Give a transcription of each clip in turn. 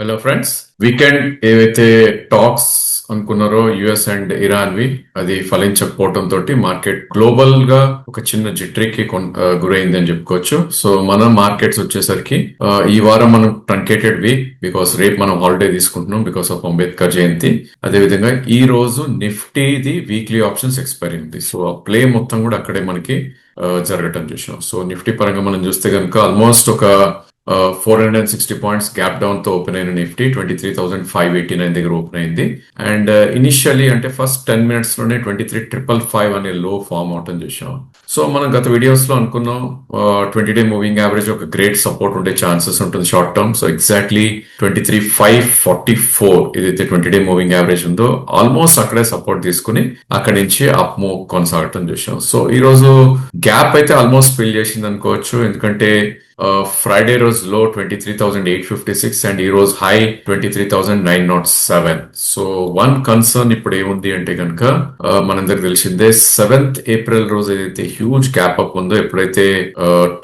Hello friends, weekend ఏవైతే talks అనుకున్నారో US and Iran వి అది ఫలించకపోవడం తోటి మార్కెట్ గ్లోబల్ గా ఒక చిన్న జిట్రీకి గురైంది అని చెప్పుకోవచ్చు. సో మన మార్కెట్స్ వచ్చేసరికి ఈ వారం మనం ట్రంకేటెడ్ వీక్ బికాస్ రేపు మనం హాలిడే తీసుకుంటున్నాం బికాస్ ఆఫ్ అంబేద్కర్ జయంతి. అదేవిధంగా ఈ రోజు నిఫ్టీది వీక్లీ ఆప్షన్స్ ఎక్స్పైరీ ఉంది. సో ఆ ప్లే మొత్తం కూడా అక్కడే మనకి జరగటం చూసాం. సో నిఫ్టీ పరంగా మనం చూస్తే కనుక ఆల్మోస్ట్ ఒక 460 పాయింట్స్ గ్యాప్ డౌన్ తో ఓపెన్ అయిన నిఫ్టీ 23,589 దగ్గర ఓపెన్ అయింది. అండ్ ఇనిషియలీ అంటే ఫస్ట్ 10 minutes లోనే 23,555 అనే లో ఫామ్ అవటం చూసాం. సో మనం గత వీడియోస్ లో అనుకున్నాం 20-day మూవింగ్ యావరేజ్ ఒక గ్రేట్ సపోర్ట్ ఉండే ఛాన్సెస్ ఉంటుంది షార్ట్ టర్మ్. సో ఎగ్జాక్ట్లీ 23,544 ఏదైతే 20-day మూవింగ్ యావరేజ్ ఉందో ఆల్మోస్ట్ అక్కడే సపోర్ట్ తీసుకుని అక్కడి నుంచి అప్ మూవ్ కొనసాగటం చూసాం. సో ఈ రోజు గ్యాప్ అయితే ఆల్మోస్ట్ ఫిల్ చేసింది అనుకోవచ్చు, ఎందుకంటే ఫ్రైడే రోజు లో 23,856 అండ్ ఈ రోజు హై 23,907. సో వన్ కన్సర్న్ ఇప్పుడు ఏముంది అంటే కనుక మనందరికి తెలిసిందే 7th ఏప్రిల్ రోజు ఏదైతే హ్యూజ్ గ్యాప్ అప్ ఉందో, ఎప్పుడైతే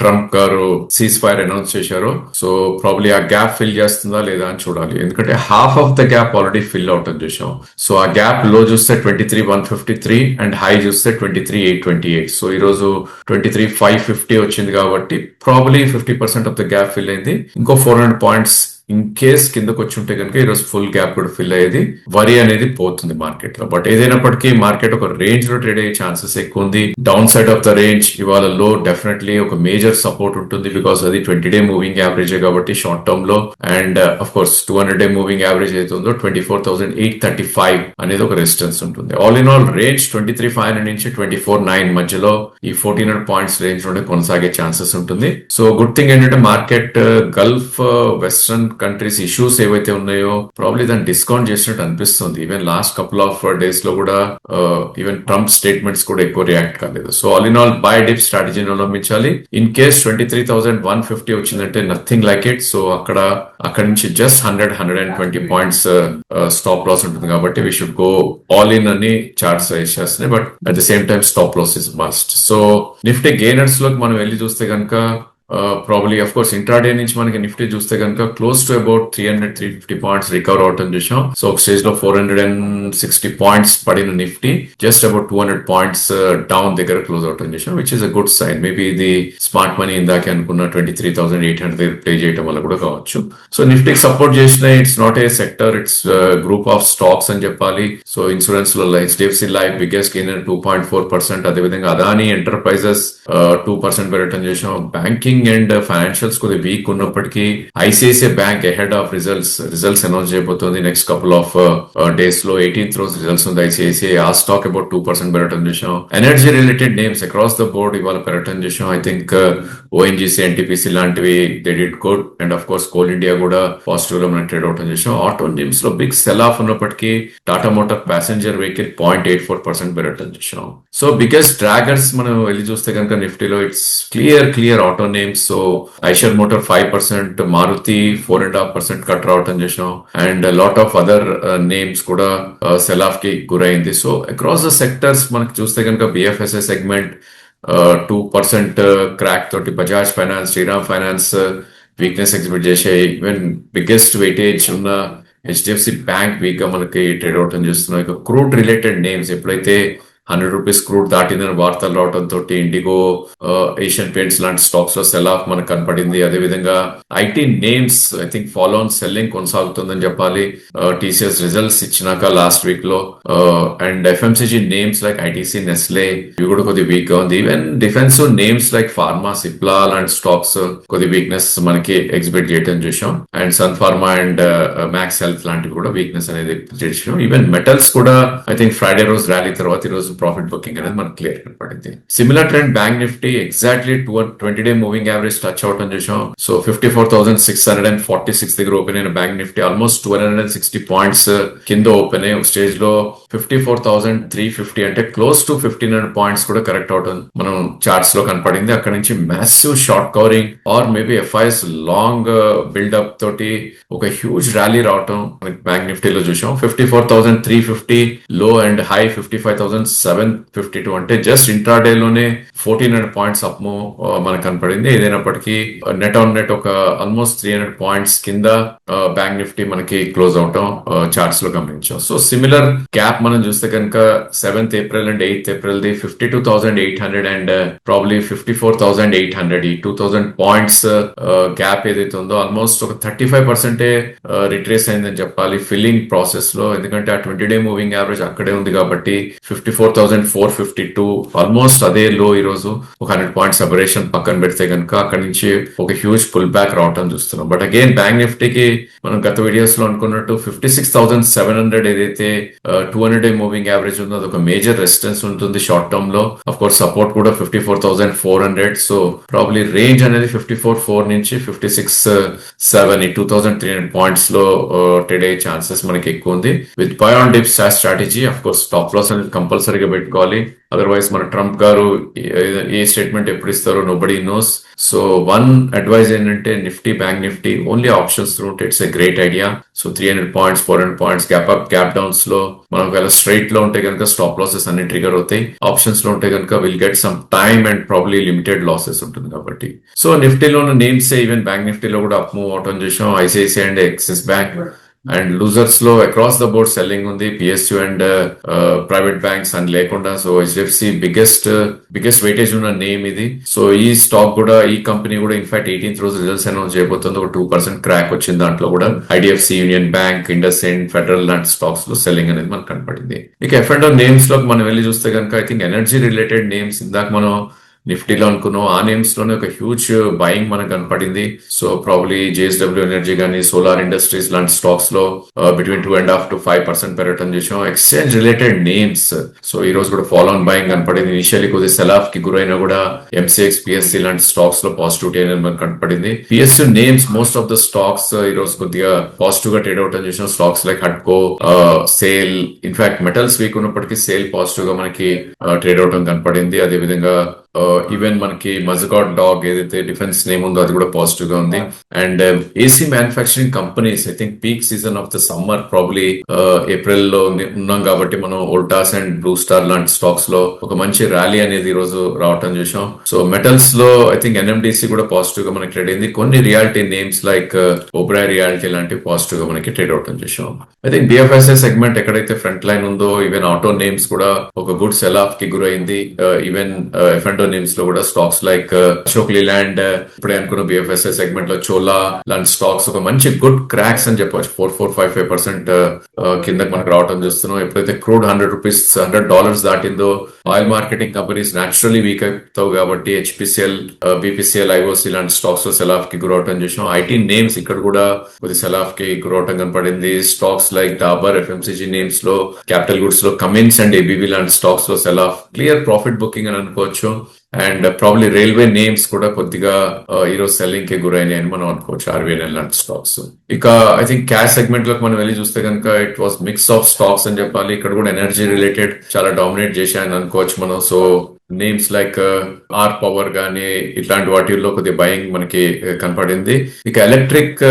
ట్రంప్ గారు సీజ్ ఫైర్ అనౌన్స్ చేశారో, సో ప్రాబ్లీ ఆ గ్యాప్ ఫిల్ చేస్తుందా లేదా అని చూడాలి. ఎందుకంటే half of the gap already fill అవటం చూసాం. సో ఆ గ్యాప్ లో చూస్తే 23,153 అండ్ హై చూస్తే 23,828. సో ఈ రోజు 23,550 వచ్చింది కాబట్టి probably 50% of the gap fill అయింది. ఇంకో 400 పాయింట్స్ ఇన్ కేస్ కిందకు వచ్చి ఉంటే కనుక ఈరోజు ఫుల్ గ్యాప్ కూడా ఫిల్ అయ్యేది, వరి అనేది పోతుంది మార్కెట్ లో. బట్ ఏదైనప్పటికీ మార్కెట్ ఒక రేంజ్ లో ట్రేడ్ అయ్యే ఛాన్సెస్ ఎక్కువ ఉంది. Down side of the range ఇవాళ లో డెఫినెట్లీ ఒక మేజర్ సపోర్ట్ ఉంటుంది బికాస్ అది 20-day మూవింగ్ యావరేజ్ కాబట్టి షార్ట్ టర్మ్ లో. And of course 200-day moving average అయితే ఉందో 24,835 అనేది ఒక రెసిస్టెన్స్ ఉంటుంది. ఆల్ ఇన్ ఆల్ రేంజ్ 23,500 నుంచి 24,900 మధ్యలో ఈ 1,400 పాయింట్స్ రేంజ్ లోనే కొనసాగే ఛాన్సెస్ ఉంటుంది. సో గుడ్ థింగ్ ఏంటంటే market gulf western countries issues ఏవైతే ఉన్నాయో ప్రాబ్లీ దాన్ని డిస్కౌంట్ చేసినట్టు అనిపిస్తుంది. Even last couple of days లో కూడా ఈవెన్ ట్రంప్ స్టేట్మెంట్స్ కూడా ఎక్కువ రియాక్ట్ కాలేదు. So all in all buy dip స్ట్రాటజీని అవలంబించాలి. ఇన్ కేస్ 23,150 వచ్చిందంటే నథింగ్ లైక్ ఇట్. సో అక్కడ నుంచి జస్ట్ 100-120 పాయింట్స్ స్టాప్ లాస్ ఉంటుంది కాబట్టి we should go all in అని చార్ట్స్ సజెస్ట్ చేస్తున్నాయి. But at the same time stop loss is must. So Nifty gainers లోకి మనం వెళ్ళి చూస్తే కనుక ప్రాబ్లీ అఫ్ కోర్స్ ఇంట్రాడే నుంచి మనకి నిఫ్టీ చూస్తే కనుక close to about 300-350 points recover అవటం చూసాం. సో ఒక స్టేజ్ లో 460 పాయింట్స్ పడిన Nifty just about 200 points down దగ్గర క్లోజ్ అవటం చూసాం, which is a good sign. Maybe ఇది స్మార్ట్ మనీ ఇందాకే అనుకున్న 23,800 దగ్గర ప్లే చేయడం వల్ల కూడా కావచ్చు. సో నిఫ్టీకి సపోర్ట్ చేసిన it's not a sector, it's group of stocks అని చెప్పాలి. సో ఇన్సూరెన్స్ లో హెచ్డిఎఫ్సి లైఫ్ బిగ్గెస్ట్ గెయినర్ 2.4%, అదేవిధంగా అదానీ ఎంటర్ప్రైజెస్ 2% పెరగటం చేసాం. బ్యాంకింగ్ అండ్ ఫైనాన్షియల్స్ కొద్దిగా వీక్ ఉన్నప్పటికీ ICICI bank ahead of results announce చేయబోతోంది నెక్స్ట్ కపుల్ ఆఫ్ డేస్ లో. 18th రోజు రిజల్ట్స్ ఉంది ఐసిఐసిఐ. ఆ స్టాక్ అబౌట్ 2% పెరగటం చేసాం. Energy related names across the board ఇవాళ పెరగటం చేసాం. ఐ థింక్ ఓఎన్జీసీ, ఎన్టీపీసీ లాంటివి they did good. And of course coal India కూడా పాజిటివ్ లో మనం ట్రేడ్ అవటం చేసాం. ఆటో నేమ్స్ లో బిగ్ సెల్ ఆఫ్ ఉన్నప్పటికీ టాటా మోటార్ ప్యాసింజర్ వెహికల్ 0.84% పెరగటం చేసాం. సో బిగ్గెస్ట్ డ్రాగర్స్ మనం వెళ్ళి చూస్తే కనుక నిఫ్టీలో it's clear auto names. So Eicher Motor 5%, Maruti 4.5% cut రావటం చేసాం. And lot of other names కూడా సెల్ ఆఫ్ కి గురైంది. సో అక్రాస్ ద సెక్టర్స్ మనకి చూస్తే కనుక బిఎఫ్ఎస్ఐ సెగ్మెంట్ 2% క్రాక్ తోటి, బజాజ్ ఫైనాన్స్, శ్రీరామ్ ఫైనాన్స్ వీక్నెస్ ఎగ్జిబిట్ చేసాయి. ఈవెన్ బిగ్గెస్ట్ వెయిటేజ్ ఉన్న హెచ్డిఎఫ్సి బ్యాంక్ వీక్ గా మనకి ట్రేడ్ అవటం చేస్తున్నాం. ఇక క్రూడ్ రిలేటెడ్ నేమ్స్ ఎప్పుడైతే 100 రూపీస్ క్రూడ్ దాటిందని వార్తలు రావడంతో ఇండిగో, ఏషియన్ పెయింట్స్ లాంటి స్టాక్స్ లో సెల్ ఆఫ్ మనకు కనపడింది. అదేవిధంగా IT names I think follow on selling కొనసాగుతుందని చెప్పాలి. టీసీఎస్ రిజల్ట్స్ ఇచ్చినాక లాస్ట్ వీక్ లో. And FMCG names like ITC, Nestle ఇవి కూడా కొద్దిగా వీక్ గా ఉంది. Even defensive names like pharma, Cipla లాంటి స్టాక్స్ కొద్ది వీక్నెస్ మనకి ఎగ్జిబిట్ చేయడం చూసాం. అండ్ సన్ ఫార్మా అండ్ మ్యాక్స్ హెల్త్ లాంటివి కూడా వీక్నెస్ అనేది చేసాం. ఈవెన్ మెటల్స్ కూడా ఐ థింక్ ఫ్రైడే రోజు ర్యాలీ తర్వాత ఈ రోజు ప్రాఫిట్ బుకింగ్ అనేది మనకు క్లియర్ కనపడింది. Similar trend Bank Nifty exactly 20-day moving average touch అవటం చేసాం. సో 54,646 దగ్గర ఓపెన్ అయిన బ్యాంక్ నిఫ్టీ ఆల్మోస్ట్ 260 పాయింట్స్ కింద ఓపెన్ అయ్యి స్టేజ్ లో 54,350 అంటే క్లోజ్ టు 1,500 పాయింట్స్ కూడా కరెక్ట్ అవటం మనం చార్ట్స్ లో కనపడింది. అక్కడ నుంచి massive short covering or maybe FIIs long buildup తోటి ఒక హ్యూజ్ ర్యాలీ రావటం మనకి బ్యాంక్ నిఫ్టీలో చూసాం. 54,350 లో అండ్ హై 55,700 752 అంటే జస్ట్ ఇంట్రాడే లోనే 1400 పాయింట్స్ అప్ మూవ్ మనకు కనపడింది. ఏదైనప్పటికీ నెట్ ఆన్ నెట్ ఒక ఆల్మోస్ట్ 300 పాయింట్స్ కింద బ్యాంక్ నిఫ్టీ మనకి క్లోజ్ అవటం చార్ట్స్ లో గమనించాం. సో సిమిలర్ గ్యాప్ మనం చూస్తే కనుక 7th April and 8th April the 52,800 and probably 54,800 ఈ 2000 పాయింట్స్ గ్యాప్ ఏదైతే ఉందో ఆల్మోస్ట్ ఒక 35% రిట్రేస్ అయిందని చెప్పాలి ఫిల్లింగ్ ప్రాసెస్ లో. ఎందుకంటే ఆ 20-day మూవింగ్ యావరేజ్ అక్కడే ఉంది కాబట్టి 54,452 ఆల్మోస్ట్ అదే లో ఈ రోజు ఒక 100 పాయింట్స్ అబరేషన్ పక్కన పెడితే కనుక అక్కడి నుంచి ఒక హ్యూజ్ పుల్ బ్యాక్ రావటం చూస్తున్నాం. బట్ అగైన్ బ్యాంక్ నిఫ్టీకి మనం గత వీడియోస్ లో అనుకున్నట్టు 56,700 ఏదైతే 200-day మూవింగ్ యావరేజ్ ఉందో అదొక మేజర్ రెసిస్టెన్స్ ఉంటుంది షార్ట్ టర్మ్ లో. అఫ్ కోర్స్ సపోర్ట్ కూడా 54,400. సో ప్రాబ్లీ రేంజ్ అనేది 54,400 నుంచి 56,700 ఈ 2,300 పాయింట్స్ లో ట్రేడ్ అయ్యే ఛాన్సెస్ మనకి ఎక్కువ ఉంది. With buy on dip strategy of course stop loss అనేది కంపల్సరీగా పెట్టుకోవాలి. అదర్వైజ్ మన ట్రంప్ గారు ఏ స్టేట్మెంట్ ఎప్పుడు ఇస్తారో nobody knows. So one advice ఏంటంటే Nifty bank Nifty only options route it's a great idea. So 300 points 400 points gap up gap downs లో మనం ఒకవేళ స్ట్రైట్ లో ఉంటే కనుక స్టాప్ లాసెస్ అన్ని ట్రిగర్ అవుతాయి. ఆప్షన్స్ లో ఉంటే కనుక will get some time and probably limited losses ఉంటుంది కాబట్టి. సో నిఫ్టీలోని నేమ్స్ ఈవెన్ బ్యాంక్ నిఫ్టీలో కూడా అప్ మూవ్ అవటం చూసాం. ICICI and Axis bank and losers లో అక్రాస్ ద బోర్డ్ సెల్లింగ్ ఉంది. పిఎస్యు అండ్ ప్రైవేట్ బ్యాంక్స్ అని లేకుండా. సో హెచ్డిఎఫ్సి బిగ్గెస్ట్ వెయిటేజ్ ఉన్న నేమ్ ఇది. సో ఈ స్టాక్ కూడా ఈ కంపెనీ కూడా ఇన్ఫాక్ట్ 18th రోజు రిజల్ట్స్ అనౌన్స్ చేయబోతుంది. ఒక 2% క్రాక్ వచ్చింది దాంట్లో కూడా. IDFC, union bank, IndusInd, federal లాంటి స్టాక్స్ లో సెల్లింగ్ అనేది మనకు కనపడింది. ఇక ఎఫ్&ఓ నేమ్స్ లోకి మనం వెళ్ళి చూస్తే కనుక I think energy related names ఇందాక మనం నిఫ్టీలో అనుకున్నాం. ఆ నేమ్స్ లోనే ఒక హ్యూజ్ బయింగ్ మనకు కనపడింది. సో ప్రాబ్లీ జేఎస్డబ్ల్యూ ఎనర్జీ కానీ సోలార్ ఇండస్ట్రీస్ లాంటి స్టాక్స్ లో బిట్వీన్ 2.5 to 5% పెరగటం చేసాం. ఎక్స్చేంజ్ రిలేటెడ్ నేమ్స్ సో ఈ రోజు కూడా ఫాలో ఆన్ బయింగ్ కనపడింది. ఇనిషియల్లీ కొద్దిగా సెలాఫ్ కి గురైనా కూడా ఎంసీఎక్స్, పిఎస్సి లాంటి స్టాక్స్ లో పాజిటివిటీ అనేది మనకు కనపడింది. PSU names most of the stocks ఈ రోజు కొద్దిగా పాజిటివ్ గా ట్రేడ్ అవటం చేసాం. స్టాక్స్ లైక్ హడ్కో, సేల్, ఇన్ఫాక్ట్ మెటల్స్ వీక్ ఉన్నప్పటికీ సేల్ పాజిటివ్ గా మనకి ట్రేడ్ అవటం కనపడింది. అదేవిధంగా ఈవెన్ మనకి మజగాట్ డాగ్ ఏదైతే డిఫెన్స్ నేమ్ ఉందో అది కూడా పాజిటివ్ గా ఉంది. And AC manufacturing companies I think peak season of the summer probably April లో ఉన్నాం కాబట్టి మనం వోల్టాస్ అండ్ బ్లూ స్టార్ లాంటి స్టాక్స్ లో ఒక మంచి ర్యాలీ అనేది ఈ రోజు రావటం చూసాం. సో మెటల్స్ లో ఐ థింక్ ఎన్ఎండిసి కూడా పాజిటివ్ గా మనకి ట్రేడ్ అయింది. కొన్ని reality names like Oberoi reality లాంటివి పాజిటివ్ గా మనకి ట్రేడ్ అవటం చూసాం. ఐ థింక్ బిఎఫ్ఎస్ఐ సెగ్మెంట్ ఎక్కడైతే ఫ్రంట్ లైన్ ఉందో ఈవెన్ ఆటో నేమ్స్ కూడా ఒక గుడ్ సెల్ ఆఫ్ కి గురైంది. ఈవెన్ ఎఫ్&ఓ నేమ్స్ లో కూడా స్టాక్స్ లైక్ అశోక్ లీలాండ్, ఇప్పుడే అనుకున్న బిఎఫ్ఎస్ఐ సెగ్మెంట్ లో చోలా లాంటి స్టాక్స్ ఒక మంచి గుడ్ క్రాక్స్ అని చెప్పవచ్చు. 4.55% కిందకి మనకు రావడం చూస్తున్నాం. ఎప్పుడైతే క్రూడ్ $100 దాటిందో oil marketing companies naturally weak అవుతావు కాబట్టి హెచ్పిసిఎల్, బిపిసిఎల్, ఐఓసి లాంటి స్టాక్స్ లో సెల్ ఆఫ్ కి గురవటం చూసాం. ఐటీ నేమ్స్ ఇక్కడ కూడా కొద్ది సెల్ ఆఫ్ కి గురవటం కనపడింది. Stocks like Dabur, FMCG names లో, క్యాపిటల్ గుడ్స్ లో కమిన్స్ అండ్ ఏబీవీ లాంటి స్టాక్స్ లో sell of, clear profit booking అని అనుకోవచ్చు. అండ్ ప్రాబ్లీ రైల్వే నేమ్స్ కూడా కొద్దిగా ఈరోజు సెల్లింగ్ కి గురైనాయని మనం అనుకోవచ్చు. ఆర్వీఎన్ఎల్ లాంటి స్టాక్స్. ఇక ఐ థింక్ క్యాష్ సెగ్మెంట్ లోకి మనం వెళ్ళి చూస్తే కనుక it was mix of stocks అని చెప్పాలి. ఇక్కడ కూడా ఎనర్జీ రిలేటెడ్ చాలా డామినేట్ చేశాయని అనుకోవచ్చు మనం. So names like R Power గానీ ఇట్లాంటి వాటిల్లో కొద్దిగా బయింగ్ మనకి కనపడింది. ఇక ఎలక్ట్రిక్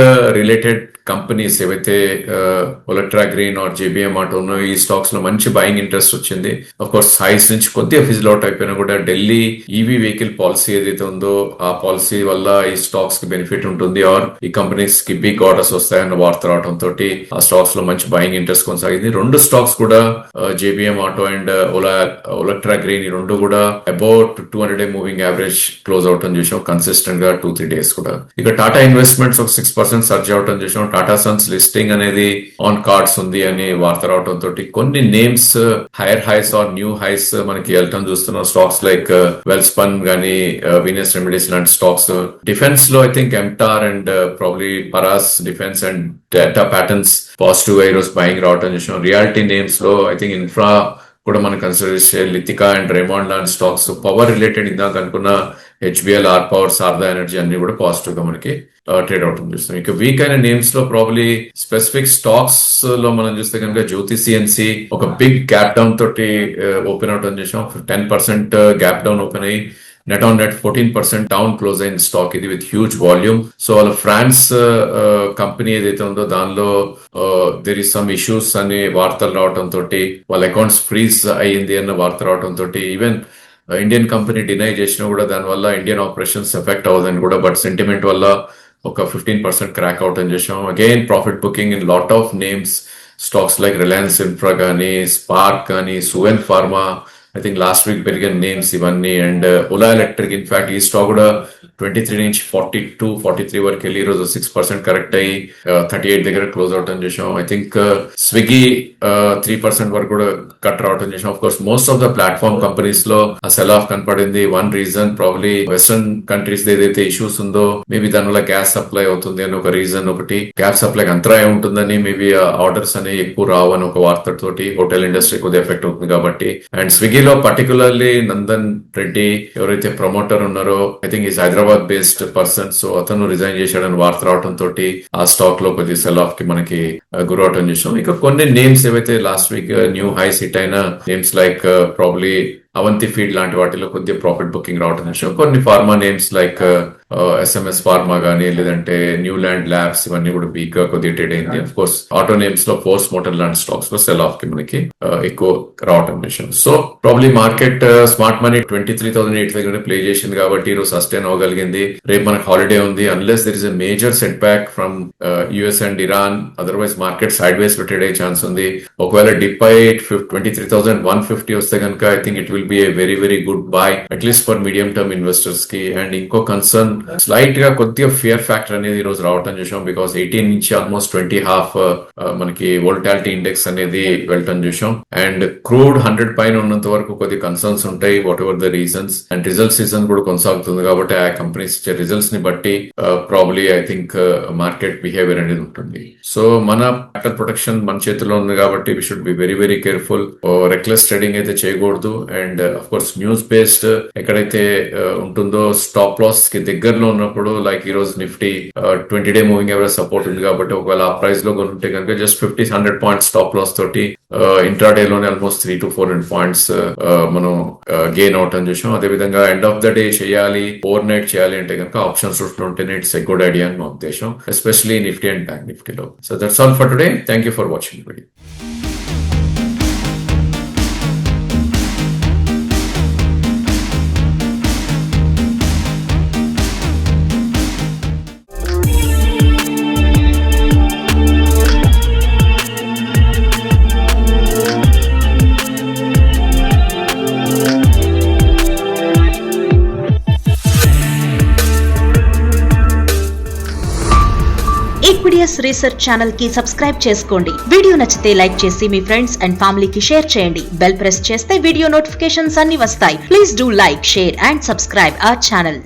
రిలేటెడ్ కంపెనీస్ ఏవైతే Olectra green are JBM auto ఉన్నాయో ఈ స్టాక్స్ లో మంచి బయింగ్ ఇంట్రెస్ట్ వచ్చింది. అఫ్ కోర్స్ హైస్ నుంచి కొద్దిగా ఫిజిల్ అవుట్ అయిపోయినా కూడా ఢిల్లీ ఈవీ వెహికల్ పాలసీ ఏదైతే ఉందో ఆ పాలసీ వల్ల ఈ స్టాక్స్ కి బెనిఫిట్ ఉంటుంది ఆర్ ఈ కంపెనీస్ కి బిగ్ ఆర్డర్స్ వస్తాయన్న వార్త రావడం తోటి ఆ స్టాక్స్ లో మంచి బయింగ్ ఇంట్రెస్ట్ కొనసాగింది. రెండు స్టాక్స్ కూడా JBM auto and Olectra green ఈ రెండు కూడా about 200-day moving average close అవటం చూసాం కన్సిస్టెంట్ గా 2-3 days కూడా. ఇక టాటా ఇన్వెస్ట్మెంట్స్ ఒక 6% సర్జ్ అవటం చూసాం. టాటా సన్స్ లిస్టింగ్ అనేది ఆన్ కార్డ్స్ ఉంది అని వార్త రావడం తోటి కొన్ని names higher highs or new highs మనకి వెళ్ళటం చూస్తున్నాం. స్టాక్స్ లైక్ వెల్స్పన్ గానీ వీనస్ రెమెడీస్ లాంటి స్టాక్స్. డిఫెన్స్ లో I think MTAR and probably Paras Defence and Data Patterns positive గా ఈరోజు బయింగ్ రావటం చూసాం. రియాలిటీ నేమ్స్ లో ఐ థింక్ ఇన్ఫ్రా కూడా మనం కన్సిడర్ చేసే లితికా అండ్ రేమాండ్ లాంటి స్టాక్స్. పవర్ రిలేటెడ్ ఇందాక అనుకున్న హెచ్బిఎల్, ఆర్ పవర్, శారదా ఎనర్జీ అన్ని కూడా పాజిటివ్ గా మనకి ట్రేడ్ అవుట్ చూస్తాం. ఇక వీక్ అయిన నేమ్స్ లో ప్రాబ్లీ స్పెసిఫిక్ స్టాక్స్ లో మనం చూస్తే కనుక జ్యోతి సిఎన్సి ఒక బిగ్ గ్యాప్ డౌన్ తోటి ఓపెన్ అవుట్ చూసాం. 10% గ్యాప్ డౌన్ ఓపెన్ అయ్యి net on net 14% down close అయిన స్టాక్ ఇది విత్ హ్యూజ్ వాల్యూమ్. సో వాళ్ళ ఫ్రాన్స్ కంపెనీ ఏదైతే ఉందో దానిలో దేర్ ఇస్ సమ్ ఇష్యూస్ అని వార్తలు రావడం తోటి వాళ్ళ అకౌంట్స్ ఫ్రీజ్ అయ్యింది అన్న వార్త రావడం తోటి ఈవెన్ ఇండియన్ కంపెనీ డినై చేసినా కూడా దానివల్ల ఇండియన్ ఆపరేషన్స్ ఎఫెక్ట్ అవ్వదని కూడా, బట్ సెంటిమెంట్ వల్ల ఒక 15% క్రాక్ అవుట్ అని చేసాం. Again profit booking in lot of names, stocks like Reliance infra కానీ, స్పార్క్ కానీ, Suven pharma, I think last week పెరిగిన నేమ్స్ ఇవన్నీ. అండ్ ఓలా ఎలక్ట్రిక్, ఇన్ఫాక్ట్ ఈ స్టాక్ కూడా 23 నుంచి 43 వరకు వెళ్ళి ఈరోజు 6% కరెక్ట్ అయ్యి 38 దగ్గర క్లోజ్ అవుట్ అని చేసాం. ఐ థింక్ స్విగ్గీ 3% వరకు కూడా కట్ రావటం చేసాం. Of course most of the platform companies లో ఆ సెల్ ఆఫ్ కనపడింది. One reason probably western countries ఏదైతే ఇష్యూస్ ఉందో మేబీ దానివల్ల గ్యాస్ సప్లై అవుతుంది అని ఒక రీజన్, ఒకటి గ్యాస్ సప్లై అంతరాయం ఉంటుందని, మేబీ ఆర్డర్స్ అనేవి ఎక్కువ రావు అని ఒక వార్త తోటి హోటల్ ఇండస్ట్రీ కొద్దిగా ఎఫెక్ట్ అవుతుంది కాబట్టి. అండ్ స్విగ్గీలో పర్టికులర్లీ నందన్ రెడ్డి ఎవరైతే ప్రమోటర్ ఉన్నారో, I think is Hyderabad based person, so అతను రిజైన్ చేశాడని వార్త రావడం తోటి ఆ స్టాక్ లో కొద్ది సెల్ ఆఫ్ కి మనకి గురవటం చేసాం. ఇక కొన్ని నేమ్స్ ఏవైతే last week new highs hit అయిన names like probably Avanti feed లాంటి వాటిలో కొద్దిగా ప్రాఫిట్ బుకింగ్ రావటం చేసాం. కొన్ని pharma names like SMS pharma గానీ, లేదంటే న్యూ ల్యాండ్ ల్యాబ్స్, ఇవన్నీ కూడా వీక్ గా కొద్దిగా ట్రేడ్ అయింది. అఫ్ కోర్స్ ఆటో నేమ్స్ లో ఫోర్స్ మోటార్ లాంటి స్టాక్స్ లో సెల్ ఆఫ్ కి మనకి ఎక్కువ రావటం చేసాం. So probably market smart money 23,800 దగ్గర ప్లే చేసింది కాబట్టి ఈరోజు సస్టైన్ అవ్వగలిగింది. రేపు మనకు హాలిడే ఉంది. Unless there is a major setback from US and Iran, otherwise market sideways లో ట్రేడ్ అయ్యే ఛాన్స్ ఉంది. ఒకవేళ డిప్ అయి 23,150 వస్తే కనుక I think it will be a very very good bye, at least for medium term investors కి. And ఇంకో concern slight గా కొద్దిగా ఫియర్ ఫ్యాక్టర్ అనేది ఈ రోజు రావటం చూసాం. బికాస్ 18 నుంచి ఆల్మోస్ట్ 20 హాఫ్ మనకి వోల్టాలిటీ ఇండెక్స్ అనేది వెళ్ళటం చూసాం. అండ్ క్రూడ్ 100 పైన ఉన్నంత వరకు కొద్ది కన్సర్న్స్ ఉంటాయి, what ever the reasons. And result season కూడా కొనసాగుతుంది కాబట్టి ఆ కంపెనీస్ ఇచ్చే రిజల్ట్స్ ని బట్టి probably I think market behaviour అనేది ఉంటుంది. సో మన క్యాపిటల్ ప్రొటెక్షన్ మన చేతిలో ఉంది కాబట్టి we should be very very careful. Reckless trading అయితే చేయకూడదు. And of course news based ఎక్కడైతే ఉంటుందో స్టాప్ లాస్ కి దగ్గరలో ఉన్నప్పుడు, లైక్ ఈ రోజు Nifty 20-day moving average support ఉంది కాబట్టి ఒకవేళ ఆ ప్రైస్ లో కొనుంటే కనుక జస్ట్ 50-100 పాయింట్స్ స్టాప్ లాస్ తోటి ఇంట్రాడే లోనే ఆల్మోస్ట్ 300-400 పాయింట్స్ మనం గెయిన్ అవుట్ అని చూసాం. అదేవిధంగా ఎండ్ ఆఫ్ ద డే చేయాలి, ఓవర్ నైట్ చేయాలి అంటే కనుక ఆప్షన్స్ ఉంటేనే ఇట్స్ ఎ గుడ్ ఐడియా అని మా ఉద్దేశం, ఎస్పెషలీ నిఫ్టీ అండ్ బ్యాంక్ నిఫ్టీలో. So that's all for today. Thank you for watching video. Equidius research channel కి సబ్స్క్రైబ్ చేసుకోండి. వీడియో నచ్చితే లైక్ చేసి మీ ఫ్రెండ్స్ అండ్ ఫ్యామిలీకి షేర్ చేయండి. బెల్ ప్రెస్ చేస్తే వీడియో నోటిఫికేషన్స్ అన్ని వస్తాయి. Please do like, share and subscribe our channel.